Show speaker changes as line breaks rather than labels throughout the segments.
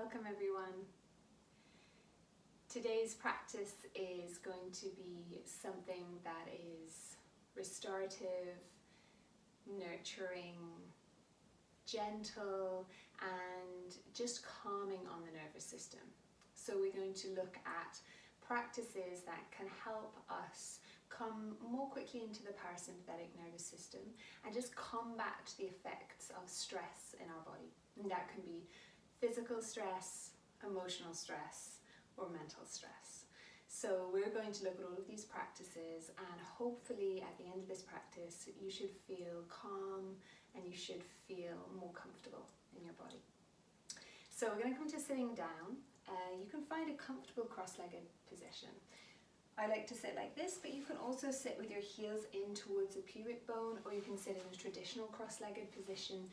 Welcome everyone. Today's practice is going to be something that is restorative, nurturing, gentle, and just calming on the nervous system. So we're going to look at practices that can help us come more quickly into the parasympathetic nervous system and just combat the effects of stress in our body. And that can be physical stress, emotional stress, or mental stress. So we're going to look at all of these practices, and hopefully at the end of this practice you should feel calm and you should feel more comfortable in your body. So we're going to come to sitting down. You can find a comfortable cross-legged position. I like to sit like this, but you can also sit with your heels in towards the pubic bone, or you can sit in a traditional cross-legged position.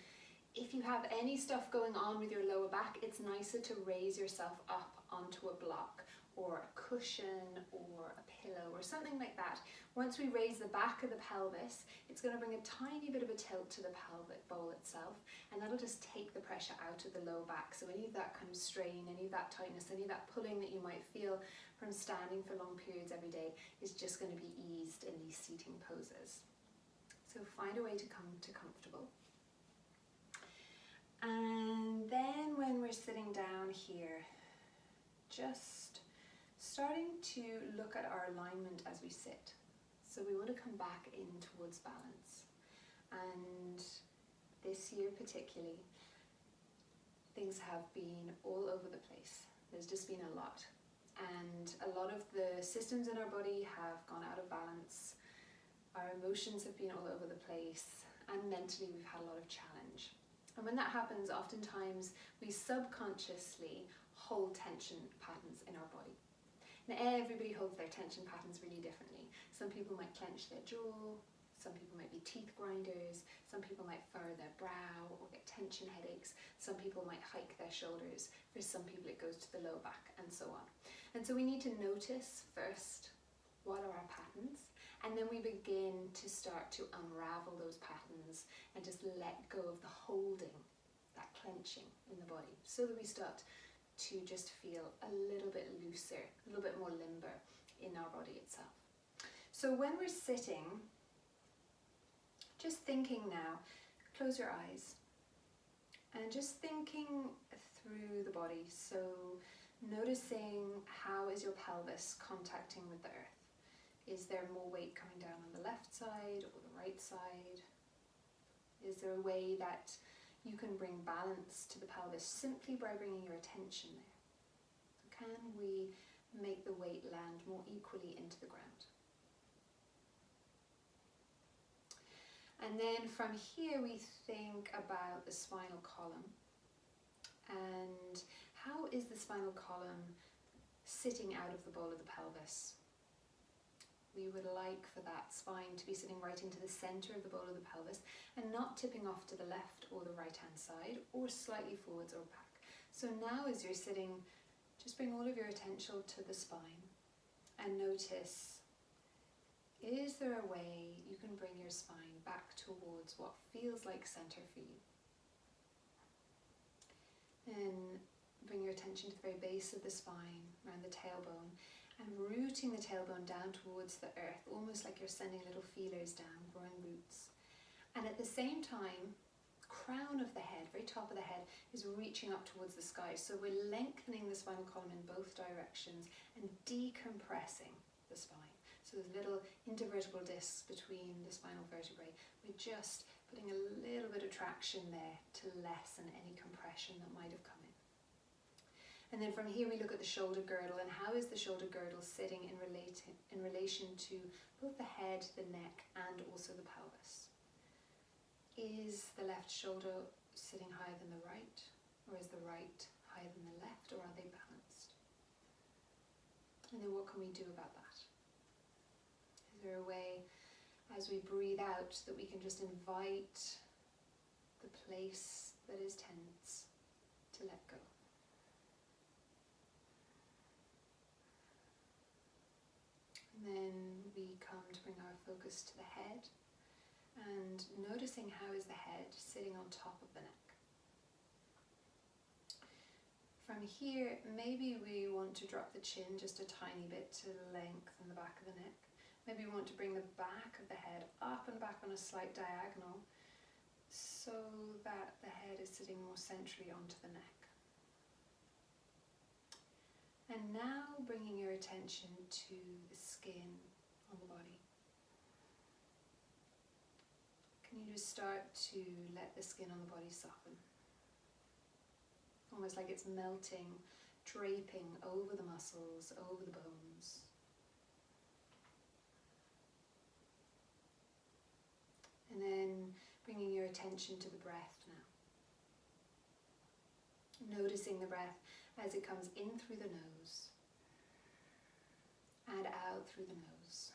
If you have any stuff going on with your lower back, it's nicer to raise yourself up onto a block or a cushion or a pillow or something like that. Once we raise the back of the pelvis, it's going to bring a tiny bit of a tilt to the pelvic bowl itself, and that'll just take the pressure out of the lower back. So any of that kind of strain, any of that tightness, any of that pulling that you might feel from standing for long periods every day is just going to be eased in these seating poses. So find a way to come to comfortable. And then when we're sitting down here, just starting to look at our alignment as we sit. So we want to come back in towards balance. And this year particularly, things have been all over the place. There's just been a lot. And a lot of the systems in our body have gone out of balance. Our emotions have been all over the place. And mentally we've had a lot of challenge. And when that happens, oftentimes we subconsciously hold tension patterns in our body. Now everybody holds their tension patterns really differently. Some people might clench their jaw, some people might be teeth grinders, some people might furrow their brow or get tension headaches, some people might hike their shoulders, for some people it goes to the low back, and so on. And so we need to notice first, what are our patterns? And then we begin to start to unravel those patterns and just let go of the holding, that clenching in the body, so that we start to just feel a little bit looser, a little bit more limber in our body itself. So when we're sitting, just thinking now, close your eyes and just thinking through the body. So noticing, how is your pelvis contacting with the earth? Is there more weight coming down on the left side or the right side? Is there a way that you can bring balance to the pelvis simply by bringing your attention there? Can we make the weight land more equally into the ground? And then from here we think about the spinal column. And how is the spinal column sitting out of the bowl of the pelvis? We would like for that spine to be sitting right into the center of the bowl of the pelvis and not tipping off to the left or the right hand side or slightly forwards or back. So now as you're sitting, just bring all of your attention to the spine and notice, is there a way you can bring your spine back towards what feels like center for you? Then bring your attention to the very base of the spine, around the tailbone, and rooting the tailbone down towards the earth, almost like you're sending little feelers down, growing roots. And at the same time, crown of the head, very top of the head, is reaching up towards the sky. So we're lengthening the spinal column in both directions and decompressing the spine. So there's little intervertebral discs between the spinal vertebrae. We're just putting a little bit of traction there to lessen any compression that might have come in. And then from here we look at the shoulder girdle, and how is the shoulder girdle sitting in relation to both the head, the neck, and also the pelvis? Is the left shoulder sitting higher than the right, or is the right higher than the left, or are they balanced? And then what can we do about that? Is there a way, as we breathe out, that we can just invite the place that is tense to let go? And then we come to bring our focus to the head and noticing how is the head sitting on top of the neck. From here, maybe we want to drop the chin just a tiny bit to lengthen the back of the neck. Maybe we want to bring the back of the head up and back on a slight diagonal so that the head is sitting more centrally onto the neck. And now bringing your attention to the skin on the body. Can you just start to let the skin on the body soften? Almost like it's melting, draping over the muscles, over the bones. And then bringing your attention to the breath now. Noticing the breath as it comes in through the nose and out through the nose.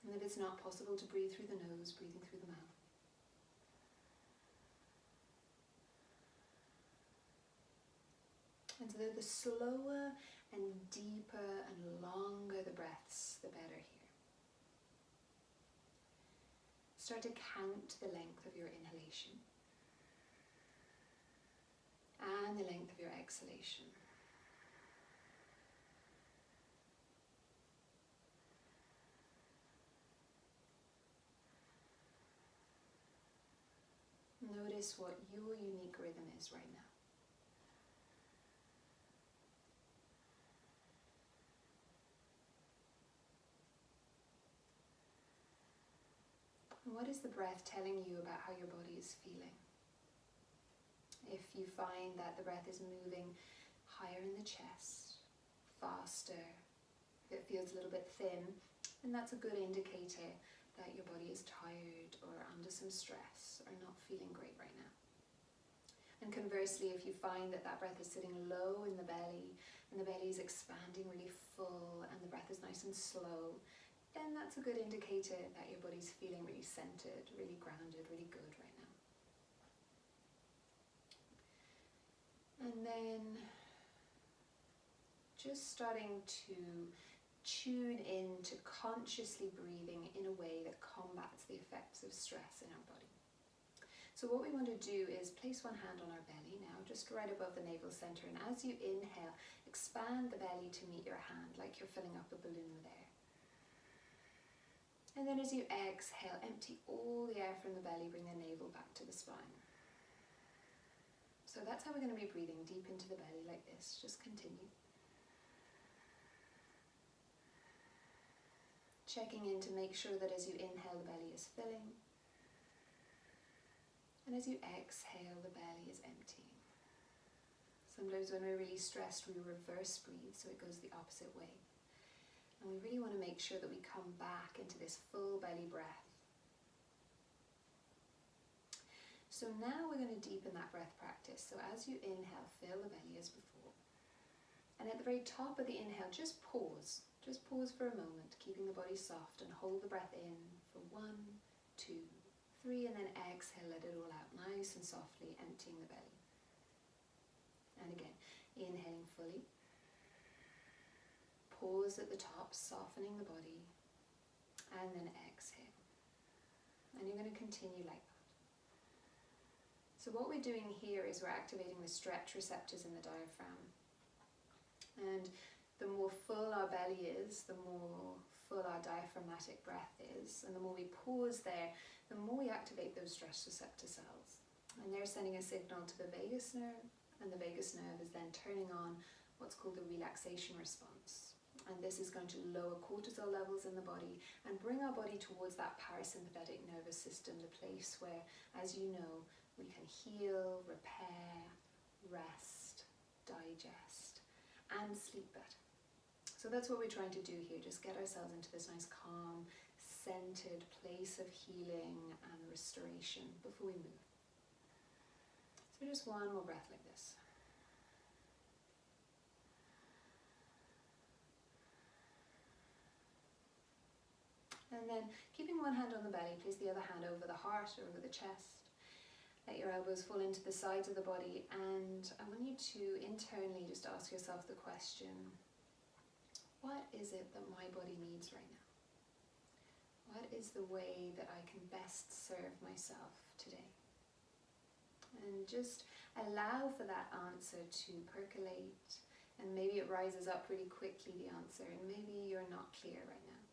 And if it's not possible to breathe through the nose, breathing through the mouth. And so the slower and deeper and longer the breaths, the better here. Start to count the length of your inhalation and the length of your exhalation. Notice what your unique rhythm is right now. And what is the breath telling you about how your body is feeling? If you find that the breath is moving higher in the chest, faster, if it feels a little bit thin, then that's a good indicator that your body is tired or under some stress or not feeling great right now. And conversely, if you find that that breath is sitting low in the belly and the belly is expanding really full and the breath is nice and slow, then that's a good indicator that your body's feeling really centered, really grounded, really good right now. And then just starting to tune in to consciously breathing in a way that combats the effects of stress in our body. So what we want to do is place one hand on our belly now, just right above the navel center. And as you inhale, expand the belly to meet your hand, like you're filling up a balloon with air. And then as you exhale, empty all the air from the belly, bring the navel back to the spine. So that's how we're going to be breathing, deep into the belly like this. Just continue. Checking in to make sure that as you inhale, the belly is filling. And as you exhale, the belly is emptying. Sometimes when we're really stressed, we reverse breathe, so it goes the opposite way. And we really want to make sure that we come back into this full belly breath. So now we're going to deepen that breath practice. So as you inhale, fill the belly as before. And at the very top of the inhale, just pause. Just pause for a moment, keeping the body soft, and hold the breath in for 1, 2, 3, and then exhale, let it all out nice and softly, emptying the belly. And again, inhaling fully. Pause at the top, softening the body, and then exhale. And you're going to continue like that. So what we're doing here is we're activating the stretch receptors in the diaphragm. And the more full our belly is, the more full our diaphragmatic breath is, and the more we pause there, the more we activate those stretch receptor cells. And they're sending a signal to the vagus nerve, and the vagus nerve is then turning on what's called the relaxation response. And this is going to lower cortisol levels in the body and bring our body towards that parasympathetic nervous system, the place where, as you know, we can heal, repair, rest, digest, and sleep better. So that's what we're trying to do here, just get ourselves into this nice calm, centered place of healing and restoration before we move. So just one more breath like this. And then keeping one hand on the belly, place the other hand over the heart or over the chest. Let your elbows fall into the sides of the body, and I want you to internally just ask yourself the question, what is it that my body needs right now? What is the way that I can best serve myself today? And just Allow for that answer to percolate, and maybe it rises up really quickly, the answer, and maybe you're not clear right now.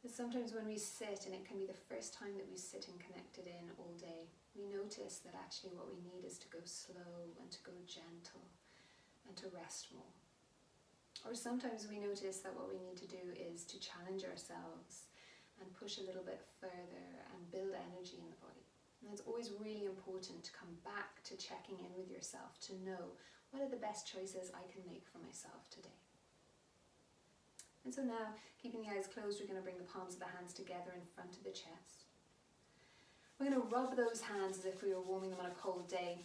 But sometimes when we sit, and it can be the first time that we sit and connected in all day, we notice that actually what we need is to go slow and to go gentle and to rest more. Or sometimes we notice that what we need to do is to challenge ourselves and push a little bit further and build energy in the body. And it's always really important to come back to checking in with yourself to know what are the best choices I can make for myself today. And so now, keeping the eyes closed, we're going to bring the palms of the hands together in front of the chest. We're going to rub those hands as if we were warming them on a cold day.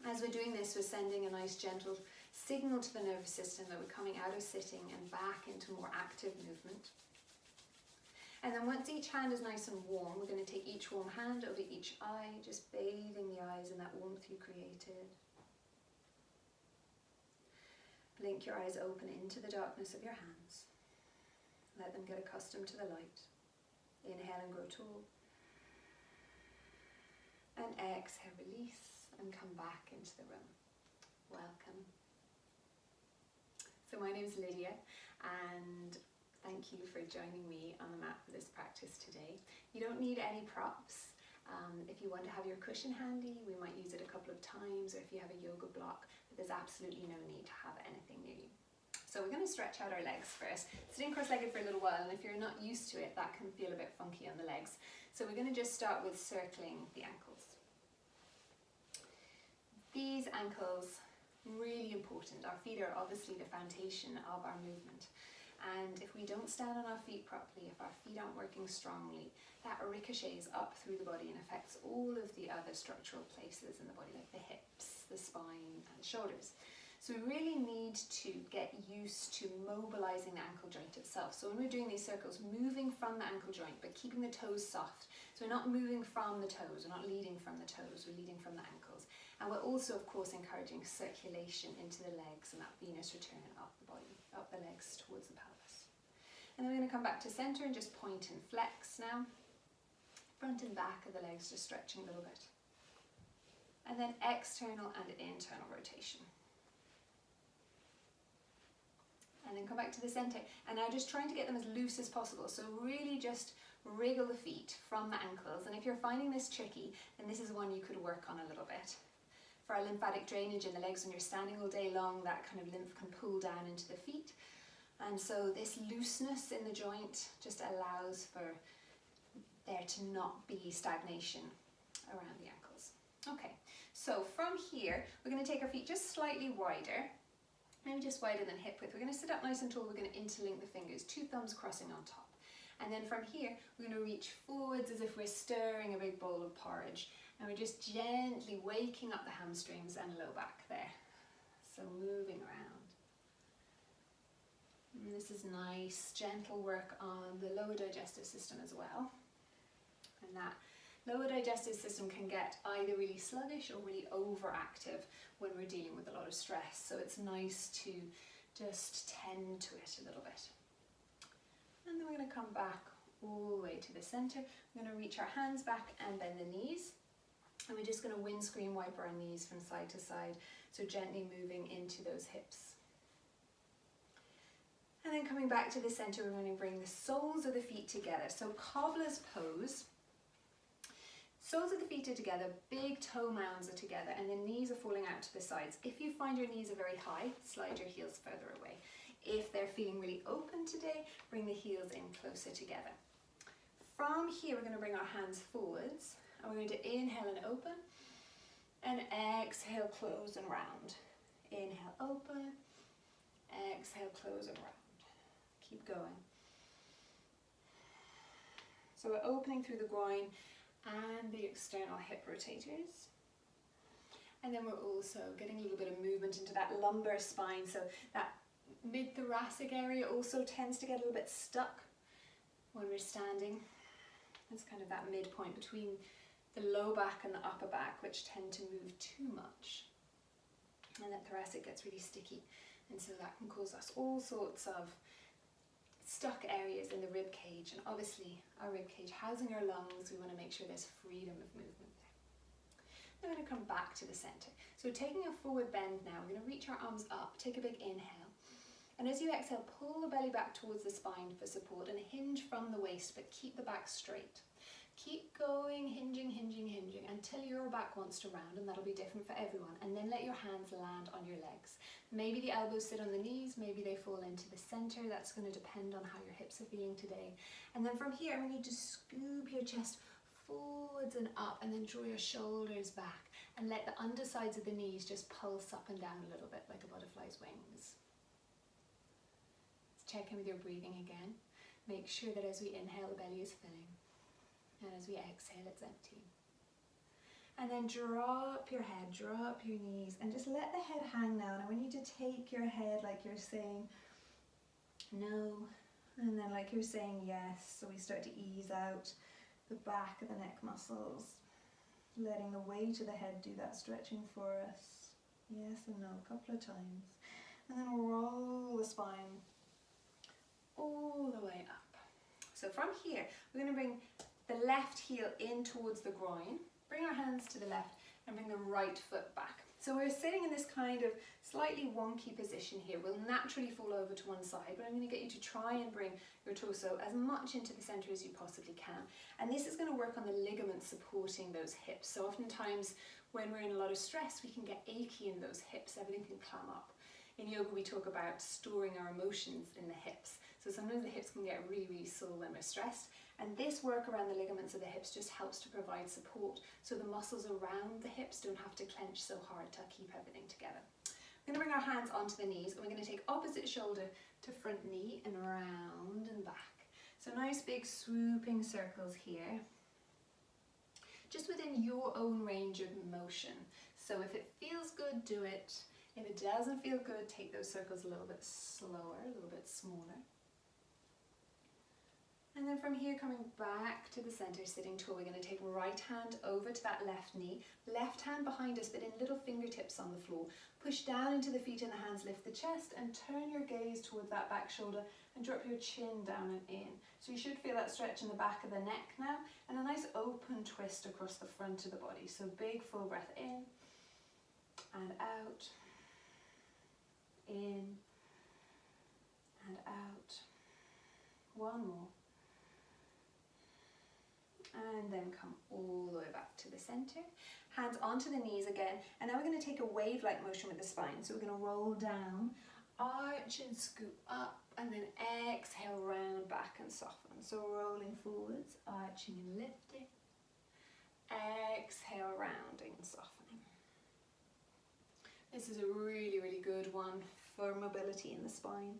As we're doing this, we're sending a nice gentle signal to the nervous system that we're coming out of sitting and back into more active movement. And then once each hand is nice and warm, we're going to take each warm hand over each eye, just bathing the eyes in that warmth you created. Blink your eyes open into the darkness of your hands. Let them get accustomed to the light. Inhale and grow tall. And exhale, release, and come back into the room. Welcome. So my name's Lydia, and thank you for joining me on the mat for this practice today. You don't need any props. If you want to have your cushion handy, we might use it a couple of times, or if you have a yoga block, but there's absolutely no need to have anything near you. So we're going to stretch out our legs first. Sitting cross-legged for a little while, and if you're not used to it, that can feel a bit funky on the legs. So we're going to just start with circling the ankles. These ankles, really important. Our feet are obviously the foundation of our movement. And if we don't stand on our feet properly, if our feet aren't working strongly, that ricochets up through the body and affects all of the other structural places in the body, like the hips, the spine, and the shoulders. So we really need to get used to mobilizing the ankle joint itself. So when we're doing these circles, moving from the ankle joint, but keeping the toes soft. So we're not moving from the toes, we're not leading from the toes, we're leading from the ankles. And we're also, of course, encouraging circulation into the legs and that venous return up the body, up the legs towards the pelvis. And then we're going to come back to center and just point and flex now. Front and back of the legs just stretching a little bit. And then external and internal rotation. And then come back to the center. And now just trying to get them as loose as possible. So really just wriggle the feet from the ankles. And if you're finding this tricky, then this is one you could work on a little bit. For our lymphatic drainage in the legs, when you're standing all day long, that kind of lymph can pull down into the feet. And so this looseness in the joint just allows for there to not be stagnation around the ankles. Okay, so from here, we're going to take our feet just slightly wider, maybe just wider than hip width. We're going to sit up nice and tall. We're going to interlink the fingers, 2 thumbs crossing on top. And then from here, we're going to reach forwards as if we're stirring a big bowl of porridge. And we're just gently waking up the hamstrings and low back there. So moving around. And this is nice, gentle work on the lower digestive system as well. And that lower digestive system can get either really sluggish or really overactive when we're dealing with a lot of stress. So it's nice to just tend to it a little bit. And then we're going to come back all the way to the center. We're going to reach our hands back and bend the knees. And we're just going to windscreen wipe our knees from side to side. So gently moving into those hips. And then coming back to the center, we're going to bring the soles of the feet together. So cobbler's pose. Soles of the feet are together, big toe mounds are together, and the knees are falling out to the sides. If you find your knees are very high, slide your heels further away. If they're feeling really open today, bring the heels in closer together. From here, we're going to bring our hands forwards, and we're going to inhale and open, and exhale, close and round. Inhale, open, exhale, close and round. Keep going. So we're opening through the groin and the external hip rotators. And then we're also getting a little bit of movement into that lumbar spine. So that mid-thoracic area also tends to get a little bit stuck when we're standing. It's kind of that midpoint between the low back and the upper back, which tend to move too much. And that thoracic gets really sticky. And so that can cause us all sorts of stuck areas in the rib cage, and obviously our rib cage housing our lungs, we want to make sure there's freedom of movement there. We're going to come back to the center. So taking a forward bend now, we're going to reach our arms up, take a big inhale. And as you exhale, pull the belly back towards the spine for support and hinge from the waist, but keep the back straight. Keep going, hinging, hinging, hinging until your back wants to round, and that'll be different for everyone. And then let your hands land on your legs. Maybe the elbows sit on the knees, maybe they fall into the center. That's going to depend on how your hips are feeling today. And then from here, we need to scoop your chest forwards and up, and then draw your shoulders back and let the undersides of the knees just pulse up and down a little bit like a butterfly's wings. Let's check in with your breathing again. Make sure that as we inhale, the belly is filling. And as we exhale, it's empty. And then drop your head, drop your knees, and just let the head hang down. I want you to take your head like you're saying no, and then like you're saying yes. So we start to ease out the back of the neck muscles, letting the weight of the head do that stretching for us. Yes and no, a couple of times. And then roll the spine all the way up. So from here, we're going to bring the left heel in towards the groin, bring our hands to the left, and bring the right foot back. So we're sitting in this kind of slightly wonky position here. We'll naturally fall over to one side, but I'm going to get you to try and bring your torso as much into the center as you possibly can. And this is going to work on the ligaments supporting those hips. So oftentimes when we're in a lot of stress, we can get achy in those hips. Everything can clam up. In yoga, we talk about storing our emotions in the hips. So sometimes the hips can get really, really sore when we're stressed. And this work around the ligaments of the hips just helps to provide support so the muscles around the hips don't have to clench so hard to keep everything together. We're going to bring our hands onto the knees, and we're going to take opposite shoulder to front knee and round and back. So nice big swooping circles here, just within your own range of motion. So if it feels good, do it. If it doesn't feel good, take those circles a little bit slower, a little bit smaller. And then from here, coming back to the center, sitting tall, we're going to take right hand over to that left knee, left hand behind us, but in little fingertips on the floor. Push down into the feet and the hands, lift the chest, and turn your gaze towards that back shoulder and drop your chin down and in. So you should feel that stretch in the back of the neck now, and a nice open twist across the front of the body. So big full breath in and out, in and out. One more. And then come all the way back to the center. Hands onto the knees again. And now we're going to take a wave-like motion with the spine. So we're going to roll down, arch and scoop up, and then exhale, round back and soften. So rolling forwards, arching and lifting. Exhale, rounding and softening. This is a really, really good one for mobility in the spine.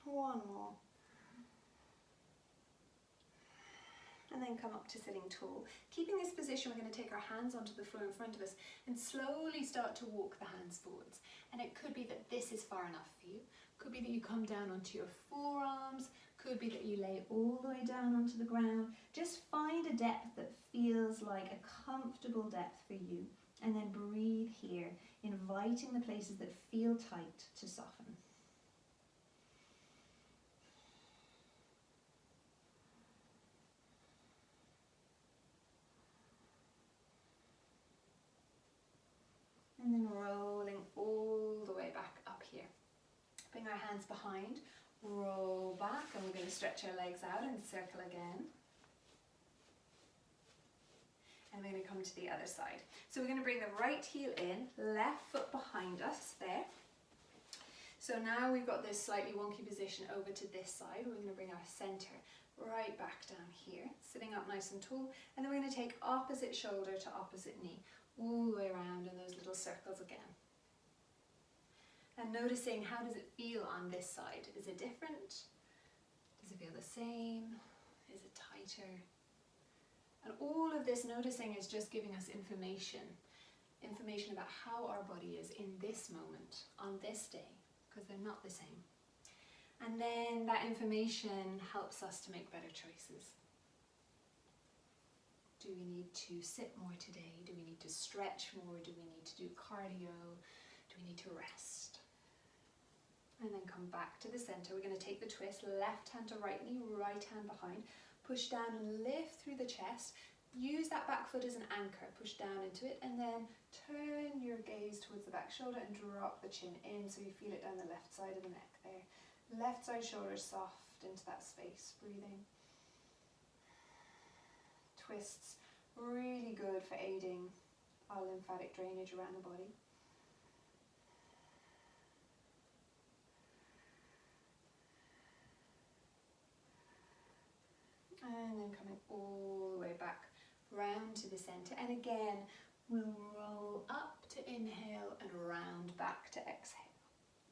One more. And then come up to sitting tall. Keeping this position, we're going to take our hands onto the floor in front of us and slowly start to walk the hands forwards. And it could be that this is far enough for you. Could be that you come down onto your forearms. Could be that you lay all the way down onto the ground. Just find a depth that feels like a comfortable depth for you. And then breathe here, inviting the places that feel tight to soften. And then rolling all the way back up here. Bring our hands behind, roll back, and we're going to stretch our legs out and circle again. And we're going to come to the other side. So we're going to bring the right heel in, left foot behind us there. So now we've got this slightly wonky position over to this side. We're going to bring our center right back down here, sitting up nice and tall. And then we're going to take opposite shoulder to opposite knee, all the way around in those little circles again. And noticing, how does it feel on this side? Is it different? Does it feel the same? Is it tighter? And all of this noticing is just giving us information about how our body is in this moment, on this day, because they're not the same. And then that information helps us to make better choices. Do we need to sit more today? Do we need to stretch more? Do we need to do cardio? Do we need to rest? And then come back to the center. We're going to take the twist, left hand to right knee, right hand behind. Push down and lift through the chest. Use that back foot as an anchor, push down into it, and then turn your gaze towards the back shoulder and drop the chin in so you feel it down the left side of the neck there. Left side shoulder soft into that space, breathing. Twists, really good for aiding our lymphatic drainage around the body. And then coming all the way back round to the center, and again we'll roll up to inhale and round back to exhale.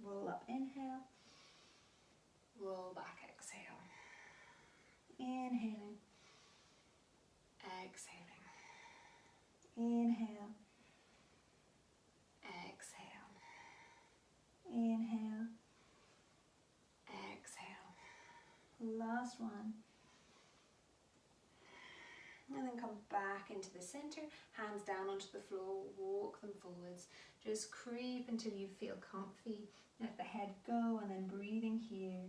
Roll up, inhale, roll back, exhale. Inhaling, exhaling, inhale, exhale, inhale, exhale. Last one. And then come back into the center, hands down onto the floor, walk them forwards. Just creep until you feel comfy. Let the head go, and then breathing here.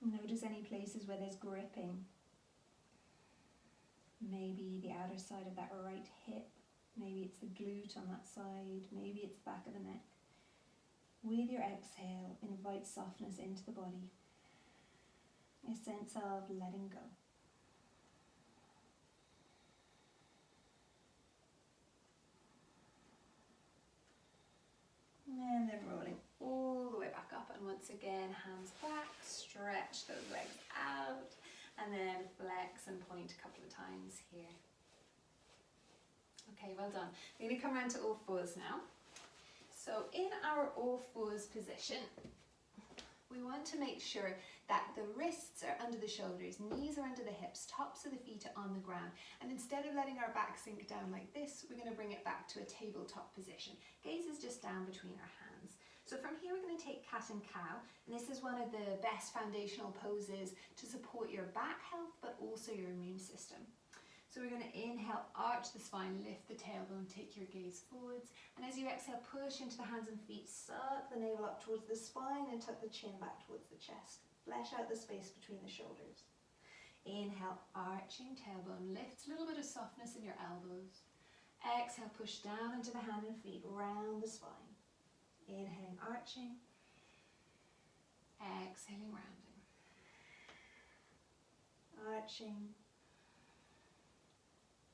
Notice any places where there's gripping. Maybe the outer side of that right hip. Maybe it's the glute on that side. Maybe it's the back of the neck. With your exhale, invite softness into the body. A sense of letting go. And then rolling all the way back up, and once again, hands back, stretch those legs out, and then flex and point a couple of times here. Okay, well done. We're going to come around to all fours now. So in our all fours position, we want to make sure that the wrists are under the shoulders, knees are under the hips, tops of the feet are on the ground. And instead of letting our back sink down like this, we're going to bring it back to a tabletop position. Gaze is just down between our hands. So from here, we're going to take cat and cow. And this is one of the best foundational poses to support your back health, but also your immune system. So we're going to inhale, arch the spine, lift the tailbone, take your gaze forwards. And as you exhale, push into the hands and feet, suck the navel up towards the spine and tuck the chin back towards the chest. Flesh out the space between the shoulders. Inhale, arching tailbone, lift, a little bit of softness in your elbows. Exhale, push down into the hand and feet, round the spine. Inhaling, arching. Exhaling, rounding. Arching.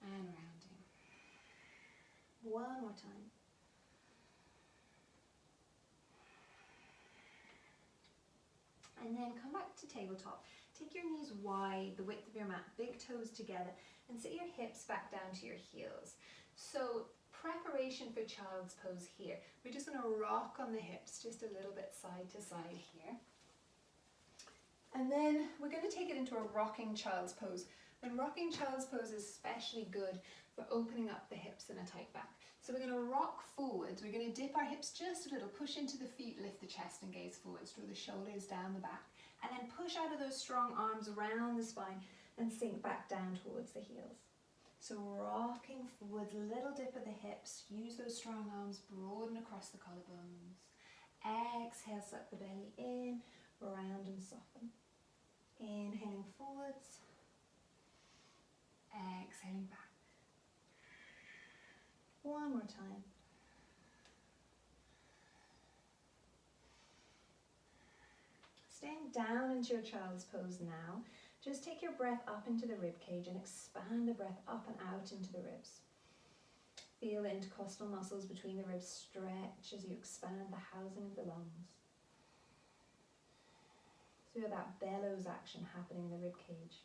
And rounding. One more time. And then come back to tabletop. Take your knees wide, the width of your mat, big toes together, and sit your hips back down to your heels. So preparation for child's pose here. We're just going to rock on the hips just a little bit side to side here. And then we're going to take it into a rocking child's pose. And rocking child's pose is especially good for opening up the hips in a tight back. So we're going to rock forwards. We're going to dip our hips just a little, push into the feet, lift the chest and gaze forwards, draw the shoulders down the back, and then push out of those strong arms around the spine and sink back down towards the heels. So rocking forwards, little dip of the hips, use those strong arms, broaden across the collarbones. Exhale, suck the belly in, round and soften. Inhaling forwards. Exhaling back. One more time. Staying down into your child's pose now. Just take your breath up into the rib cage and expand the breath up and out into the ribs. Feel the intercostal muscles between the ribs stretch as you expand the housing of the lungs. Feel that bellows action happening in the rib cage.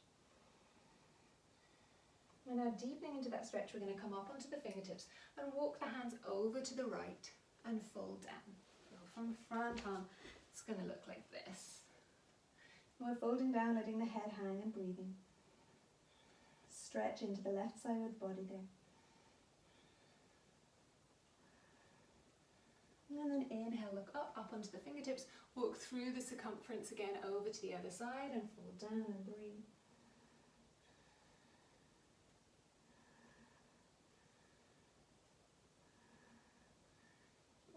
And now deepening into that stretch, we're going to come up onto the fingertips and walk the hands over to the right and fold down. So from front on, it's going to look like this. And we're folding down, letting the head hang and breathing. Stretch into the left side of the body there. And then inhale, look up onto the fingertips, walk through the circumference again over to the other side and fold down and breathe.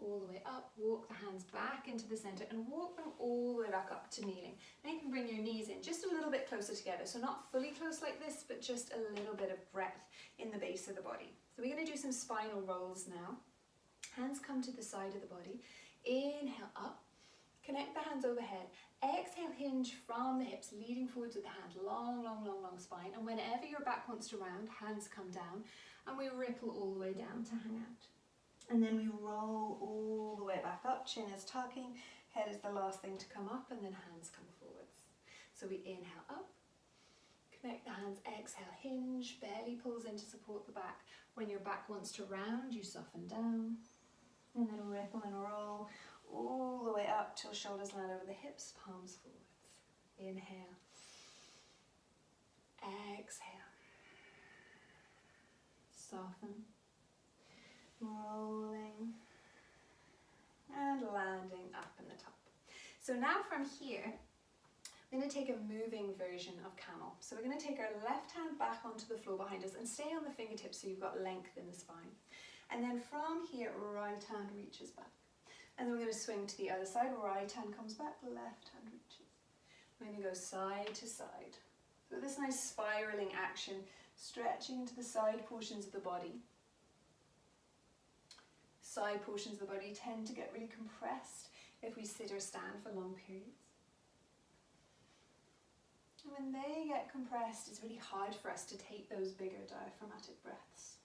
All the way up, walk the hands back into the center and walk them all the way back up to kneeling. Then you can bring your knees in just a little bit bit closer together. So not fully close like this, but just a little bit of breadth in the base of the body. So we're going to do some spinal rolls now. Hands come to the side of the body. Inhale up. Connect the hands overhead. Exhale, hinge from the hips, leading forwards with the hand. Long, long, long, long spine. And whenever your back wants to round, hands come down. And we ripple all the way down to hang out. And then we roll all the way back up. Chin is tucking. Head is the last thing to come up. And then hands come forwards. So we inhale up. Connect the hands. Exhale, hinge. Belly pulls in to support the back. When your back wants to round, you soften down. And then ripple and roll all the way up till shoulders land over the hips, palms forwards. Inhale. Exhale. Soften. Rolling. And landing up in the top. So now from here, I'm going to take a moving version of Camel. So we're going to take our left hand back onto the floor behind us and stay on the fingertips so you've got length in the spine. And then from here, right hand reaches back. And then we're going to swing to the other side. Right hand comes back, left hand reaches. We're going to go side to side. So this nice spiraling action, stretching into the side portions of the body. Side portions of the body tend to get really compressed if we sit or stand for long periods. And when they get compressed, it's really hard for us to take those bigger diaphragmatic breaths.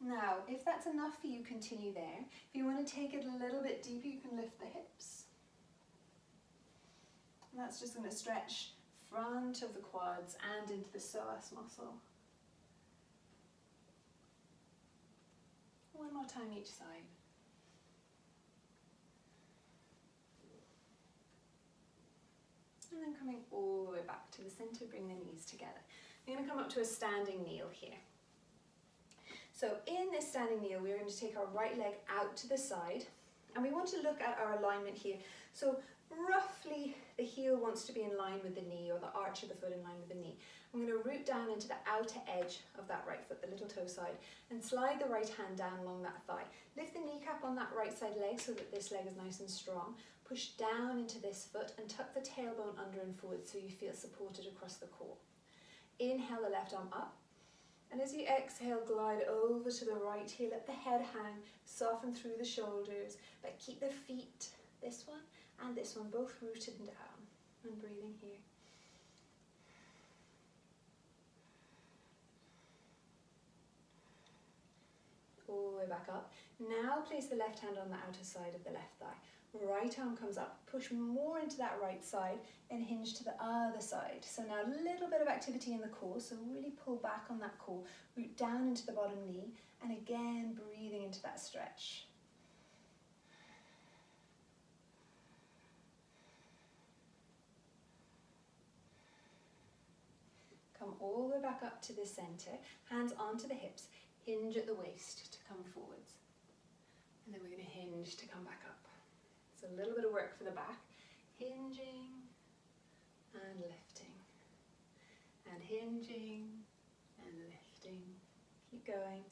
Now, if that's enough for you, continue there. If you want to take it a little bit deeper, you can lift the hips. And that's just going to stretch front of the quads and into the psoas muscle. One more time each side. And then coming all the way back to the center, bring the knees together. You're going to come up to a standing kneel here. So in this standing kneel, we're going to take our right leg out to the side, and we want to look at our alignment here. So roughly the heel wants to be in line with the knee, or the arch of the foot in line with the knee. I'm going to root down into the outer edge of that right foot, the little toe side, and slide the right hand down along that thigh. Lift the kneecap on that right side leg so that this leg is nice and strong. Push down into this foot and tuck the tailbone under and forward so you feel supported across the core. Inhale the left arm up. And as you exhale, glide over to the right here. Let the head hang, soften through the shoulders, but keep the feet, this one and this one, both rooted and down. And breathing here. All the way back up. Now place the left hand on the outer side of the left thigh. Right arm comes up, push more into that right side and hinge to the other side. So now a little bit of activity in the core, so really pull back on that core, root down into the bottom knee, and again breathing into that stretch. Come all the way back up to the center, hands onto the hips, hinge at the waist to come forwards. And then we're going to hinge to come back up. So a little bit of work for the back, hinging and lifting, and hinging and lifting. Keep going.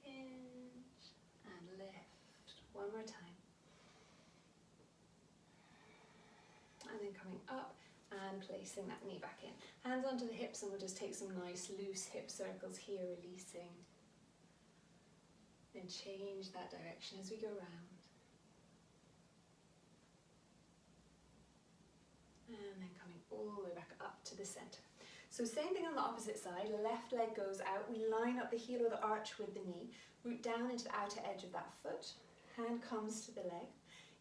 Hinge and lift. One more time. And then coming up and placing that knee back in. Hands onto the hips, and we'll just take some nice loose hip circles here, releasing. Then change that direction as we go round. And then coming all the way back up to the center. So same thing on the opposite side, left leg goes out, we line up the heel or the arch with the knee, root down into the outer edge of that foot, hand comes to the leg,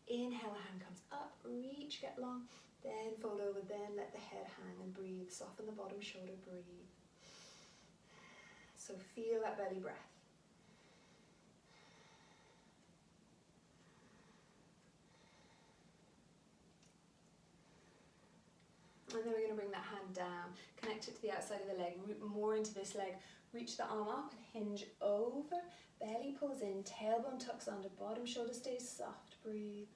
inhale, hand comes up, reach, get long, then fold over, then let the head hang and breathe, soften the bottom shoulder, breathe. So feel that belly breath. And then we're going to bring that hand down, connect it to the outside of the leg, root more into this leg, reach the arm up and hinge over, belly pulls in, tailbone tucks under, bottom shoulder stays soft, breathe.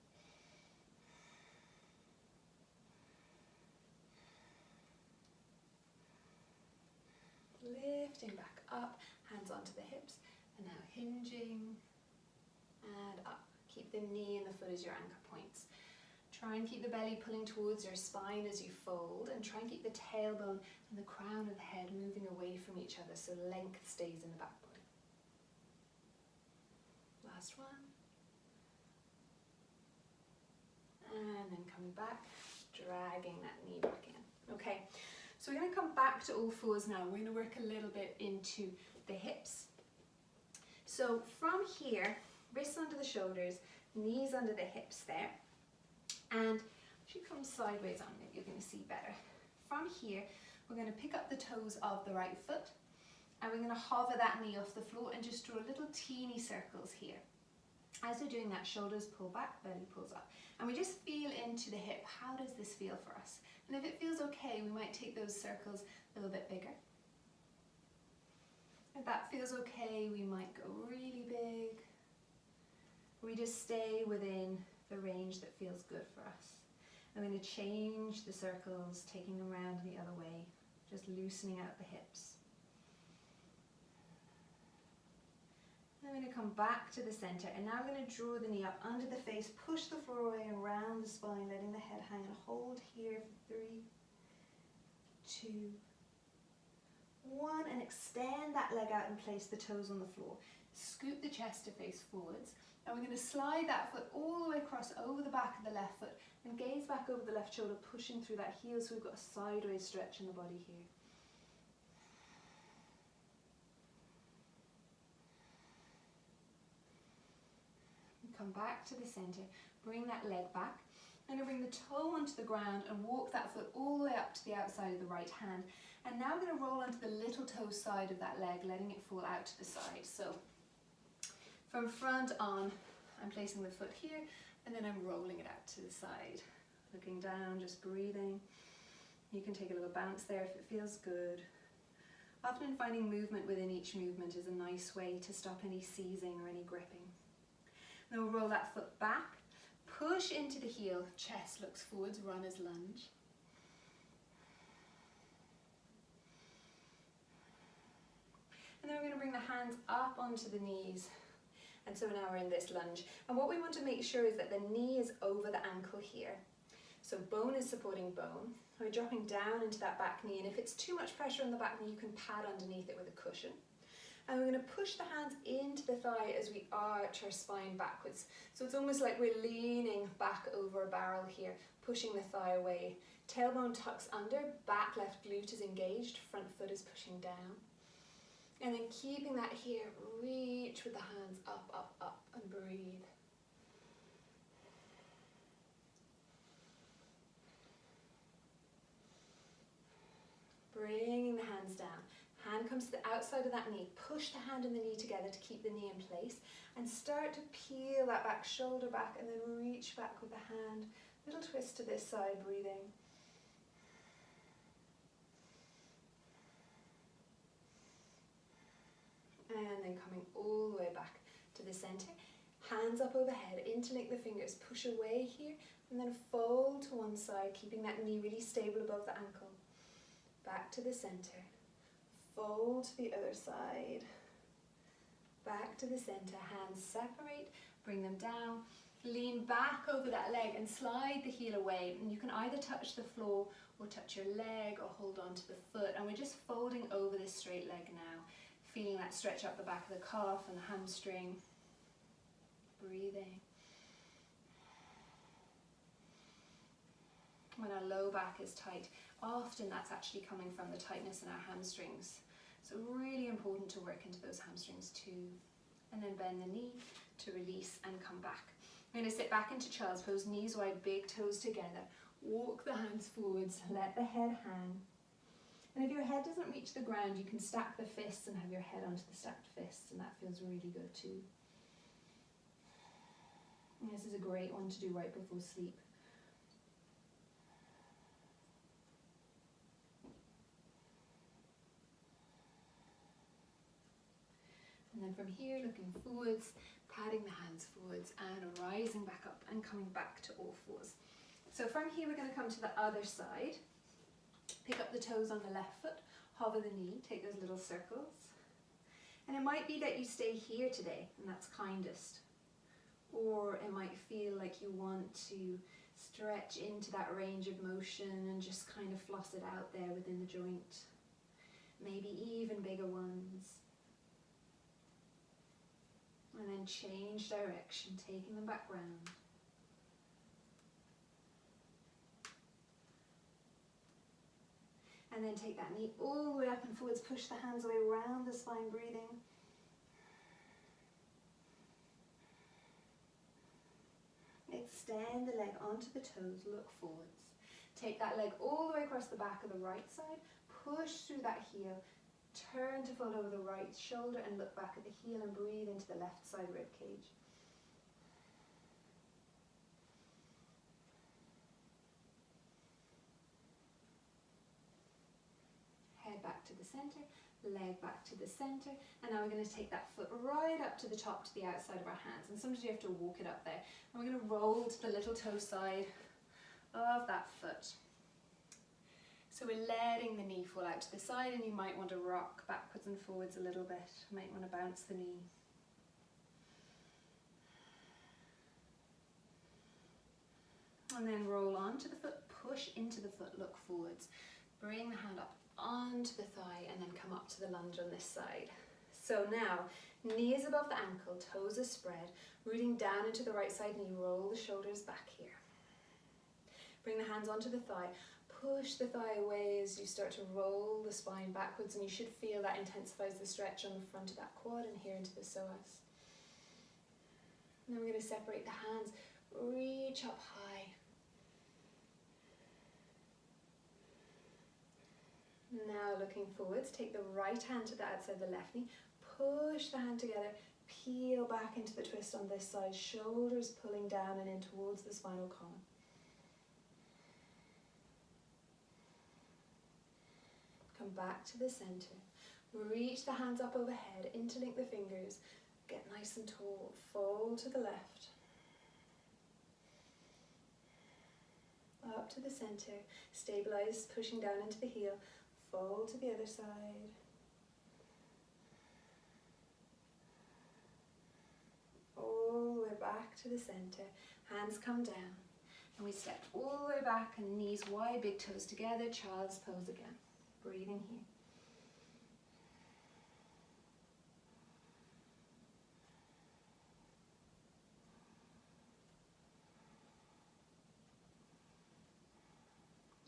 Lifting back up, hands onto the hips, and now hinging and up. Keep the knee and the foot as your anchor points. Try and keep the belly pulling towards your spine as you fold, and try and keep the tailbone and the crown of the head moving away from each other so length stays in the back body. Last one. And then coming back, dragging that knee back in. Okay, so we're going to come back to all fours now. We're going to work a little bit into the hips. So from here, wrists under the shoulders, knees under the hips there. And if you come sideways on it, you're going to see better. From here, we're going to pick up the toes of the right foot, and we're going to hover that knee off the floor and just draw little teeny circles here. As we're doing that, shoulders pull back, belly pulls up. And we just feel into the hip. How does this feel for us? And if it feels okay, we might take those circles a little bit bigger. If that feels okay, we might go really big. We just stay within the range that feels good for us. I'm going to change the circles, taking them around the other way, just loosening out the hips. I'm going to come back to the center, and now I'm going to draw the knee up under the face, push the floor away and around the spine, letting the head hang, and hold here for 3, 2, 1, and extend that leg out and place the toes on the floor. Scoop the chest to face forwards, and we're going to slide that foot all the way across over the back of the left foot and gaze back over the left shoulder, pushing through that heel so we've got a sideways stretch in the body here. Come back to the center, bring that leg back. I'm going to bring the toe onto the ground and walk that foot all the way up to the outside of the right hand. And now I'm going to roll onto the little toe side of that leg, letting it fall out to the side. So from front on, I'm placing the foot here, and then I'm rolling it out to the side. Looking down, just breathing. You can take a little bounce there if it feels good. Often finding movement within each movement is a nice way to stop any seizing or any gripping. Then we'll roll that foot back, push into the heel, chest looks forwards, runner's lunge. And then we're going to bring the hands up onto the knees. And so now we're in this lunge. And what we want to make sure is that the knee is over the ankle here. So bone is supporting bone. We're dropping down into that back knee, and if it's too much pressure on the back knee, you can pad underneath it with a cushion. And we're going to push the hands into the thigh as we arch our spine backwards. So it's almost like we're leaning back over a barrel here, pushing the thigh away. Tailbone tucks under, back left glute is engaged, front foot is pushing down. And then keeping that here, reach with the hands up, up, up, and breathe. Bringing the hands down. Hand comes to the outside of that knee. Push the hand and the knee together to keep the knee in place. And start to peel that back shoulder back, and then reach back with the hand. Little twist to this side, breathing. And then coming all the way back to the center. Hands up overhead, interlink the fingers, push away here, and then fold to one side, keeping that knee really stable above the ankle. Back to the center. Fold to the other side. Back to the center. Hands separate, bring them down. Lean back over that leg and slide the heel away. And you can either touch the floor or touch your leg or hold on to the foot. And we're just folding over this straight leg now. Feeling that stretch up the back of the calf and the hamstring. Breathing. When our low back is tight, often that's actually coming from the tightness in our hamstrings. So really important to work into those hamstrings too. And then bend the knee to release and come back. I'm going to sit back into child's pose, knees wide, big toes together. Walk the hands forwards, let the head hang. And if your head doesn't reach the ground, you can stack the fists and have your head onto the stacked fists, and that feels really good too. And this is a great one to do right before sleep. And then from here, looking forwards, patting the hands forwards and rising back up and coming back to all fours. So from here, we're going to come to the other side. Pick up the toes on the left foot, hover the knee, take those little circles. And it might be that you stay here today, and that's kindest. Or it might feel like you want to Stretch into that range of motion and just kind of floss it out there within the joint. Maybe even bigger ones. And then change direction, taking them back round. And then take that knee all the way up and forwards, push the hands away around the spine, breathing. Extend the leg onto the toes, look forwards. Take that leg all the way across the back of the right side, push through that heel, turn to fold over the right shoulder and look back at the heel and breathe into the left side rib cage. Head back to the center, leg back to the center, and now we're going to take that foot right up to the top, to the outside of our hands, and sometimes you have to walk it up there, and we're going to roll to the little toe side of that foot. So we're letting the knee fall out to the side, and you might want to rock backwards and forwards a little bit. You might want to bounce the knee. And then roll onto the foot, push into the foot, look forwards. Bring the hand up onto the thigh and then come up to the lunge on this side. So now, knee is above the ankle, toes are spread, rooting down into the right side knee, roll the shoulders back here. Bring the hands onto the thigh, push the thigh away as you start to roll the spine backwards, and you should feel that intensifies the stretch on the front of that quad and here into the psoas. And then we're going to separate the hands, reach up high. Now looking forwards, take the right hand to the outside of the left knee, push the hand together, peel back into the twist on this side, shoulders pulling down and in towards the spinal column. Come back to the center, reach the hands up overhead, interlink the fingers, get nice and tall, fold to the left. Up to the center, stabilize, pushing down into the heel, fold to the other side. All the way back to the center, hands come down, and we step all the way back and knees wide, big toes together, child's pose again. Breathing here.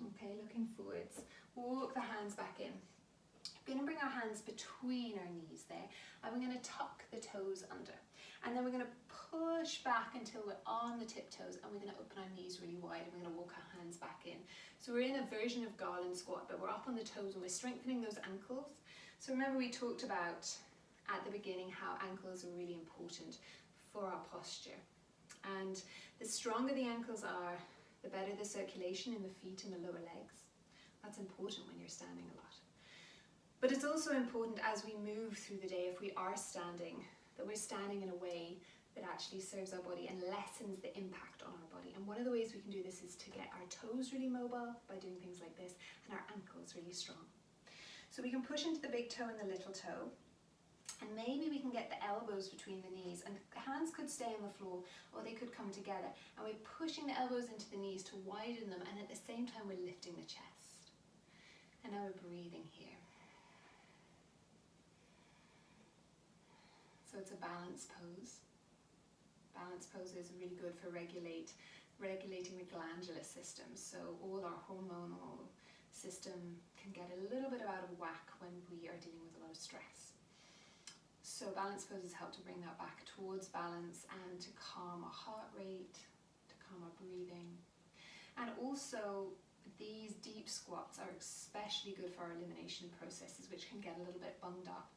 Okay, looking forwards. Walk the hands back in. We're going to bring our hands between our knees there, and we're going to tuck the toes under. And then we're going to push back until we're on the tiptoes, and we're going to open our knees really wide, and we're going to walk our hands back in. So we're in a version of garland squat, but we're up on the toes and we're strengthening those ankles. So remember we talked about at the beginning how ankles are really important for our posture. And the stronger the ankles are, the better the circulation in the feet and the lower legs. That's important when you're standing a lot. But it's also important as we move through the day, if we are standing, that we're standing in a way that actually serves our body and lessens the impact on our body. And one of the ways we can do this is to get our toes really mobile by doing things like this, and our ankles really strong. So we can push into the big toe and the little toe, and maybe we can get the elbows between the knees, and the hands could stay on the floor or they could come together, and we're pushing the elbows into the knees to widen them, and at the same time we're lifting the chest. And now we're breathing here. So it's a balance pose. Balance pose is really good for regulating the glandular system. So all our hormonal system can get a little bit out of whack when we are dealing with a lot of stress. So balance poses help to bring that back towards balance and to calm our heart rate, to calm our breathing. And also these deep squats are especially good for our elimination processes, which can get a little bit bunged up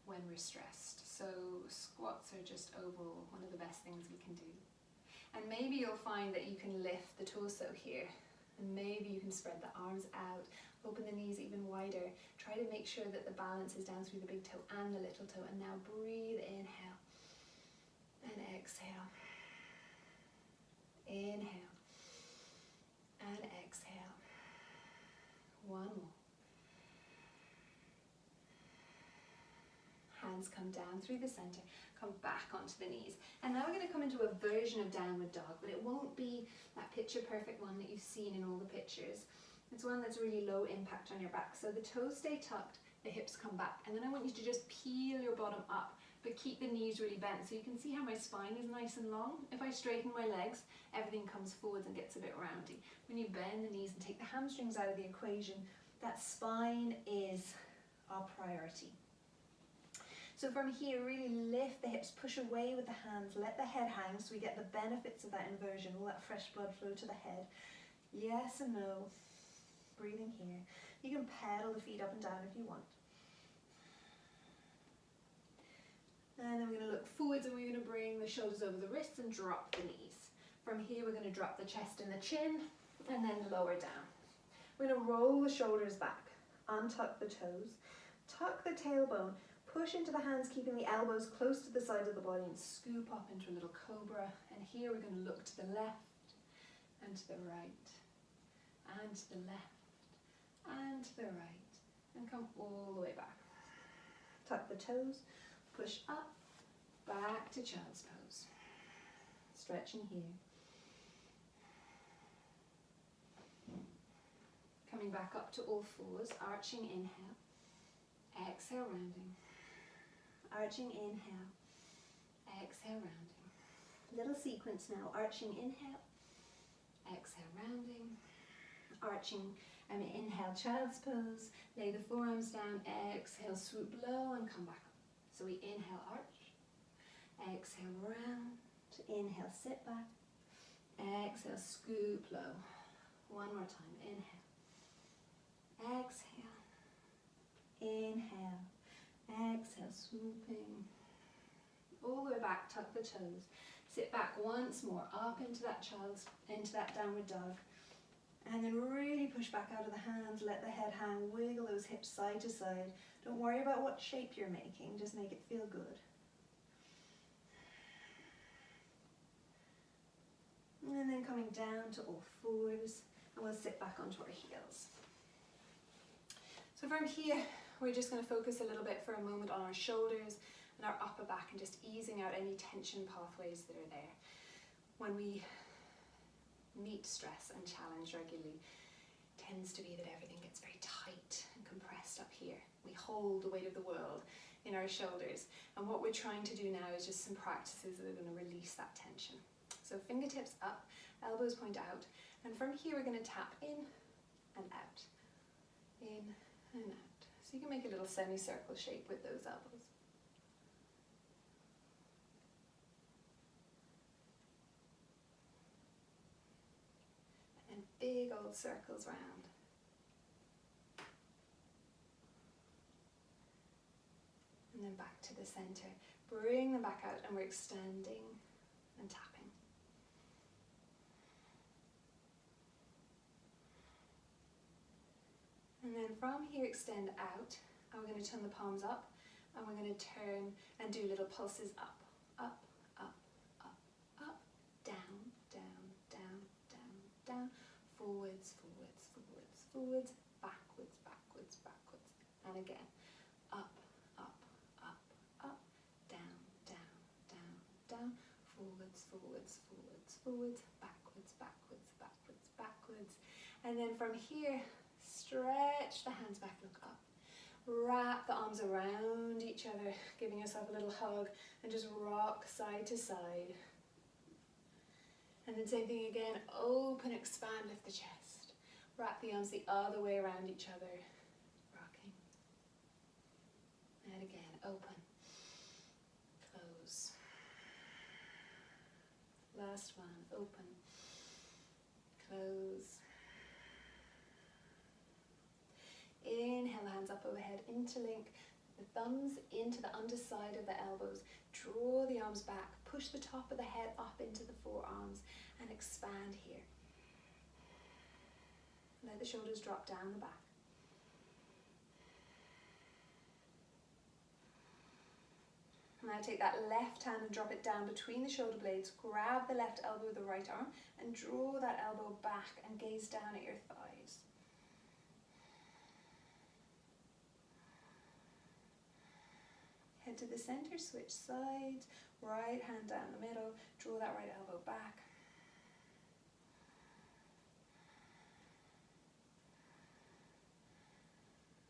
when we're stressed. So squats are just overall one of the best things we can do. And maybe you'll find that you can lift the torso here, and maybe you can spread the arms out, open the knees even wider. Try to make sure that the balance is down through the big toe and the little toe. And now breathe, inhale and exhale. Inhale and exhale. One more. hands come down through the center, come back onto the knees. And now we're going to come into a version of downward dog, but it won't be that picture perfect one that you've seen in all the pictures. It's one that's really low impact on your back. So the toes stay tucked, the hips come back, and then I want you to just peel your bottom up, but keep the knees really bent. So you can see how my spine is nice and long. If I straighten my legs, everything comes forwards and gets a bit roundy. When you bend the knees and take the hamstrings out of the equation, that spine is our priority. So from here, really lift the hips, push away with the hands, let the head hang so we get the benefits of that inversion, all that fresh blood flow to the head. Yes and no. Breathing here. You can pedal the feet up and down if you want. And then we're going to look forwards and we're going to bring the shoulders over the wrists and drop the knees. From here we're going to drop the chest and the chin and then lower down. We're going to roll the shoulders back, untuck the toes, tuck the tailbone, push into the hands keeping the elbows close to the side of the body and scoop up into a little cobra. And here we're going to look to the left and to the right and to the left and to the right and come all the way back. Tuck the toes, push up, back to child's pose. Stretching here. Coming back up to all fours, arching inhale, exhale rounding. Arching inhale, exhale rounding. Little sequence now, arching inhale, exhale rounding, arching inhale child's pose, lay the forearms down, exhale swoop low and come back up. So we inhale arch, exhale round, inhale sit back, exhale scoop low. One more time, inhale, exhale, inhale, exhale swooping, all the way back, tuck the toes, sit back once more, up into that downward dog. And then really push back out of the hands, let the head hang, wiggle those hips side to side. Don't worry about what shape you're making, just make it feel good. And then coming down to all fours, and we'll sit back onto our heels. So from here, we're just going to focus a little bit for a moment on our shoulders and our upper back and just easing out any tension pathways that are there. When we meet stress and challenge regularly, tends to be that everything gets very tight and compressed up here. We hold the weight of the world in our shoulders, and what we're trying to do now is just some practices that are going to release that tension. So fingertips up, elbows point out, and from here we're going to tap in and out, in and out. So you can make a little semicircle shape with those elbows. And big old circles round. And then back to the center. Bring them back out and we're extending and tapping. And then from here extend out, and we're going to turn the palms up, and we're going to turn and do little pulses up, up, up, up, up, down, down, down, down, down, forwards, forwards, forwards, forwards, backwards, backwards, backwards, and again, up, up, up, up, down, down, down, down, forwards, forwards, forwards, forwards, backwards, backwards, backwards, backwards, and then from here, stretch the hands back, look up. Wrap the arms around each other, giving yourself a little hug, and just rock side to side. And then same thing again, open, expand, lift the chest. Wrap the arms the other way around each other, rocking. And again, open, close. Last one, open, close. Inhale, hands up overhead, interlink the thumbs into the underside of the elbows. Draw the arms back, push the top of the head up into the forearms and expand here. Let the shoulders drop down the back. Now take that left hand and drop it down between the shoulder blades. Grab the left elbow with the right arm and draw that elbow back and gaze down at your thighs. Head to the center, switch sides, right hand down the middle, draw that right elbow back.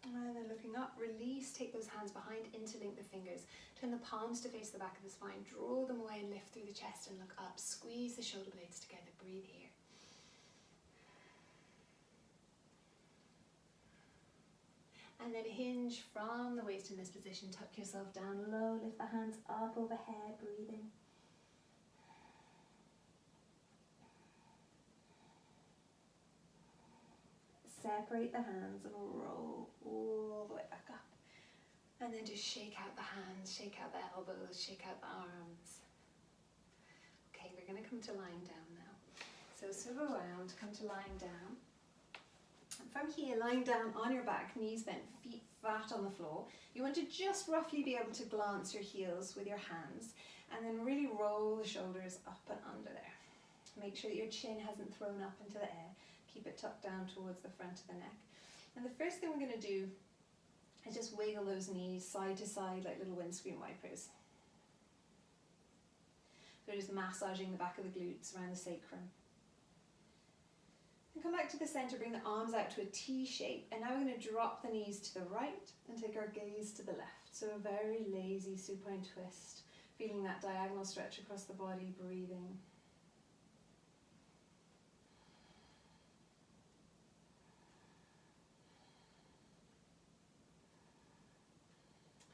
And then looking up, release, take those hands behind, interlink the fingers. Turn the palms to face the back of the spine, draw them away and lift through the chest and look up. Squeeze the shoulder blades together, breathe here. And then hinge from the waist in this position, tuck yourself down low, lift the hands up overhead, breathing. Separate the hands and roll all the way back up. And then just shake out the hands, shake out the elbows, shake out the arms. Okay, we're going to come to lying down now. So swivel around, come to lying down. And from here, lying down on your back, knees bent, feet flat on the floor. You want to just roughly be able to glance your heels with your hands and then really roll the shoulders up and under there. Make sure that your chin hasn't thrown up into the air. Keep it tucked down towards the front of the neck. And the first thing we're going to do is just wiggle those knees side to side like little windscreen wipers. So just massaging the back of the glutes around the sacrum. And come back to the center, bring the arms out to a T shape. And now we're going to drop the knees to the right and take our gaze to the left. So a very lazy supine twist. Feeling that diagonal stretch across the body, breathing.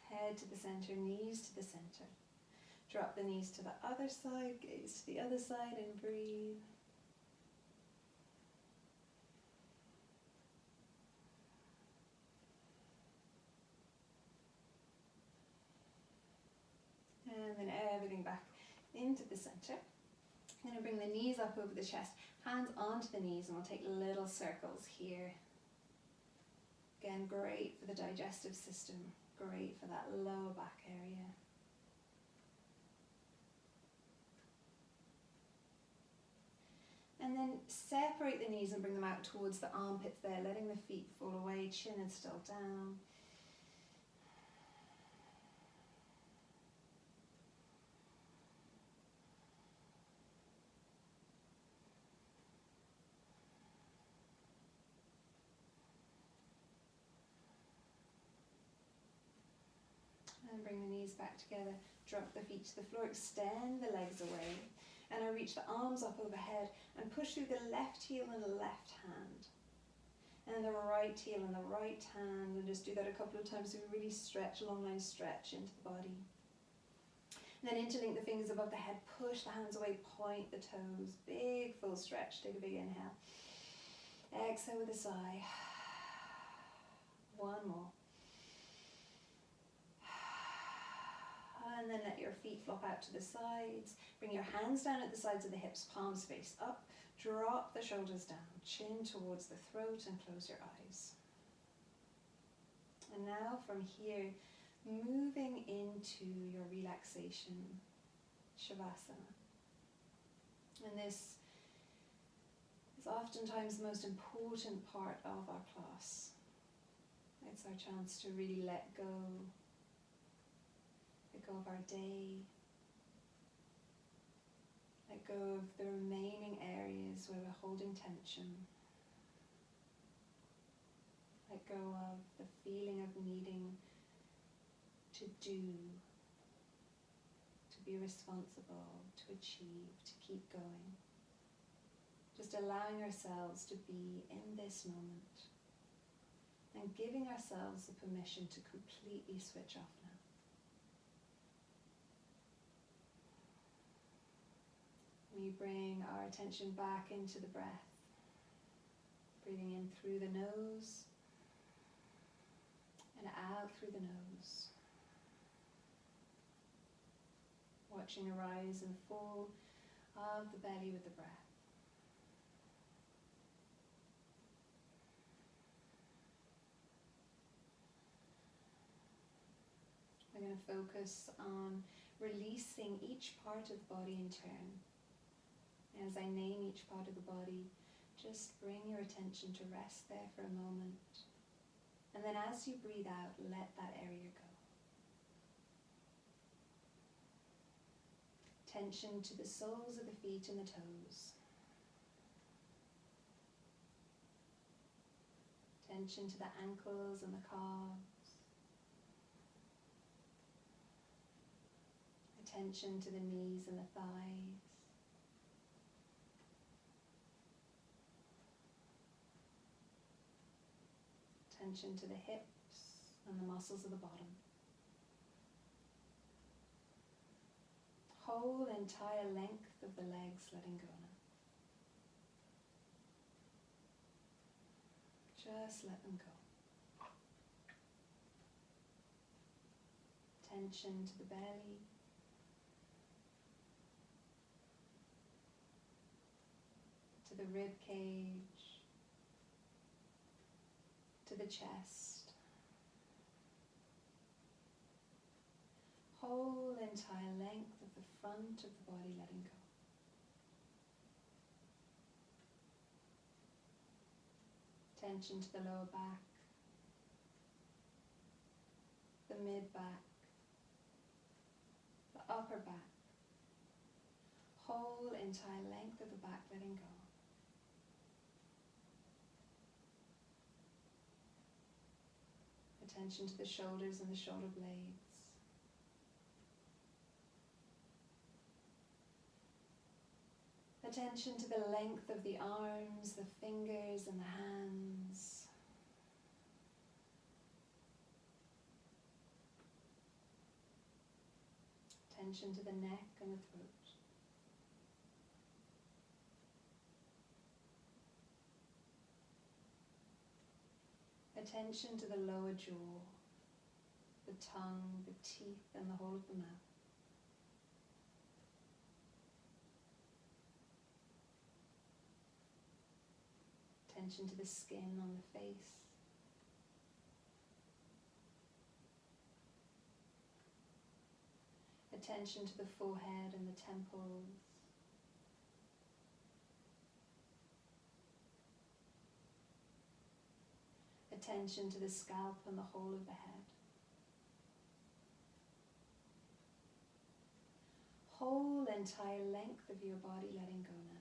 Head to the center, knees to the center. Drop the knees to the other side, gaze to the other side and breathe. And then everything back into the center. I'm going to bring the knees up over the chest, hands onto the knees, and we'll take little circles here. Again, great for the digestive system. Great for that lower back area. And then separate the knees and bring them out towards the armpits there, letting the feet fall away, chin is still down. And bring the knees back together, drop the feet to the floor, extend the legs away. And I reach the arms up overhead and push through the left heel and the left hand. And the right heel and the right hand. And just do that a couple of times so we really stretch, long line stretch into the body. And then interlink the fingers above the head, push the hands away, point the toes. Big full stretch, take a big inhale. Exhale with a sigh. One more. And then let your feet flop out to the sides. Bring your hands down at the sides of the hips, palms face up. Drop the shoulders down, chin towards the throat and close your eyes. And now from here, moving into your Relaxation Shavasana. And this is oftentimes the most important part of our class. It's our chance to really let go of our day, let go of the remaining areas where we're holding tension, let go of the feeling of needing to do, to be responsible, to achieve, to keep going. Just allowing ourselves to be in this moment and giving ourselves the permission to completely switch off now. We bring our attention back into the breath, breathing in through the nose and out through the nose. Watching a rise and fall of the belly with the breath. We're going to focus on releasing each part of the body in turn. As I name each part of the body, just bring your attention to rest there for a moment. And then as you breathe out, let that area go. Attention to the soles of the feet and the toes. Attention to the ankles and the calves. Attention to the knees and the thighs. Attention to the hips and the muscles of the bottom. Whole entire length of the legs, letting go now. Just let them go. Attention to the belly. To the rib cage. To the chest. Whole entire length of the front of the body, letting go. Attention to the lower back, the mid back, the upper back. Whole entire length of the back, letting go. Attention to the shoulders and the shoulder blades. Attention to the length of the arms, the fingers and the hands. Attention to the neck and the throat. Attention to the lower jaw, the tongue, the teeth and the whole of the mouth. Attention to the skin on the face. Attention to the forehead and the temples. Attention to the scalp and the whole of the head. Whole entire length of your body, letting go now.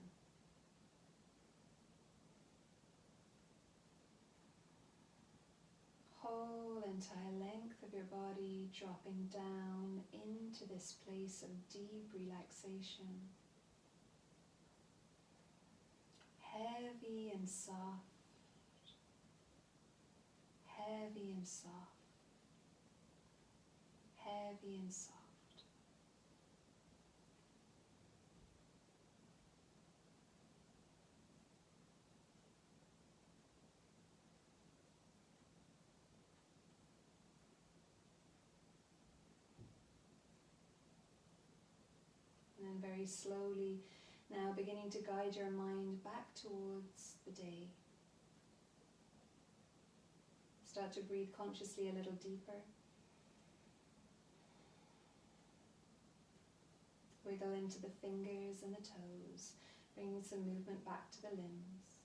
Whole entire length of your body, dropping down into this place of deep relaxation. Heavy and soft. Heavy and soft. Heavy and soft. And very slowly now beginning to guide your mind back towards the day. Start to breathe consciously a little deeper. Wiggle into the fingers and the toes, bringing some movement back to the limbs.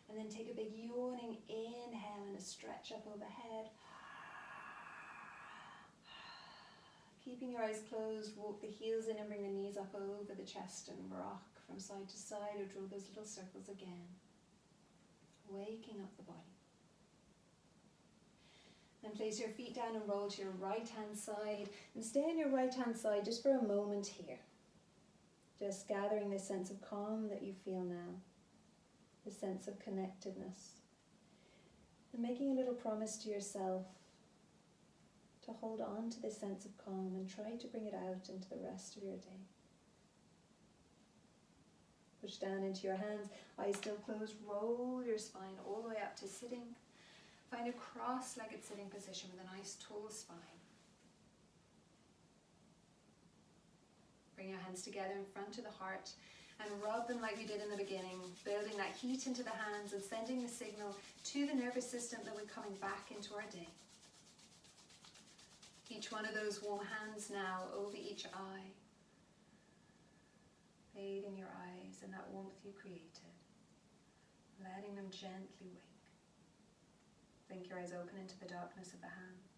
And then take a big yawning inhale and a stretch up overhead. Keeping your eyes closed, walk the heels in and bring the knees up over the chest and rock from side to side or draw those little circles again. Waking up the body. Then place your feet down and roll to your right hand side and stay on your right hand side just for a moment here. Just gathering this sense of calm that you feel now, the sense of connectedness. And making a little promise to yourself to hold on to this sense of calm and try to bring it out into the rest of your day. Push down into your hands, eyes still closed, roll your spine all the way up to sitting. Find a cross-legged sitting position with a nice tall spine. Bring your hands together in front of the heart and rub them like we did in the beginning, building that heat into the hands and sending the signal to the nervous system that we're coming back into our day. Each one of those warm hands now over each eye, bathing your eyes in that warmth you created, letting them gently wink. Blink your eyes open into the darkness of the hands.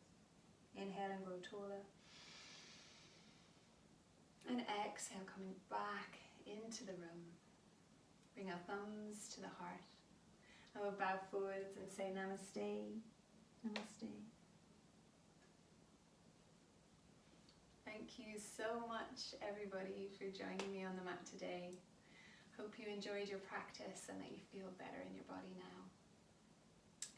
Inhale and grow taller. And exhale, coming back into the room. Bring our thumbs to the heart. And we'll bow forwards and say namaste. Namaste. Thank you so much, everybody, for joining me on the mat today. Hope you enjoyed your practice and that you feel better in your body now.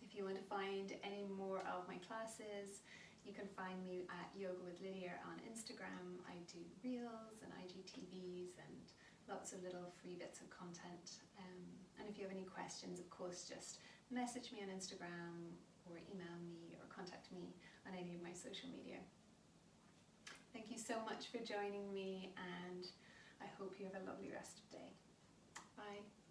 If you want to find any more of my classes, you can find me at Yoga with Lydia on Instagram. I do reels and IGTVs and lots of little free bits of content. And if you have any questions, of course, just message me on Instagram or email me or contact me on any of my social media. Thank you so much for joining me, and I hope you have a lovely rest of the day. Bye.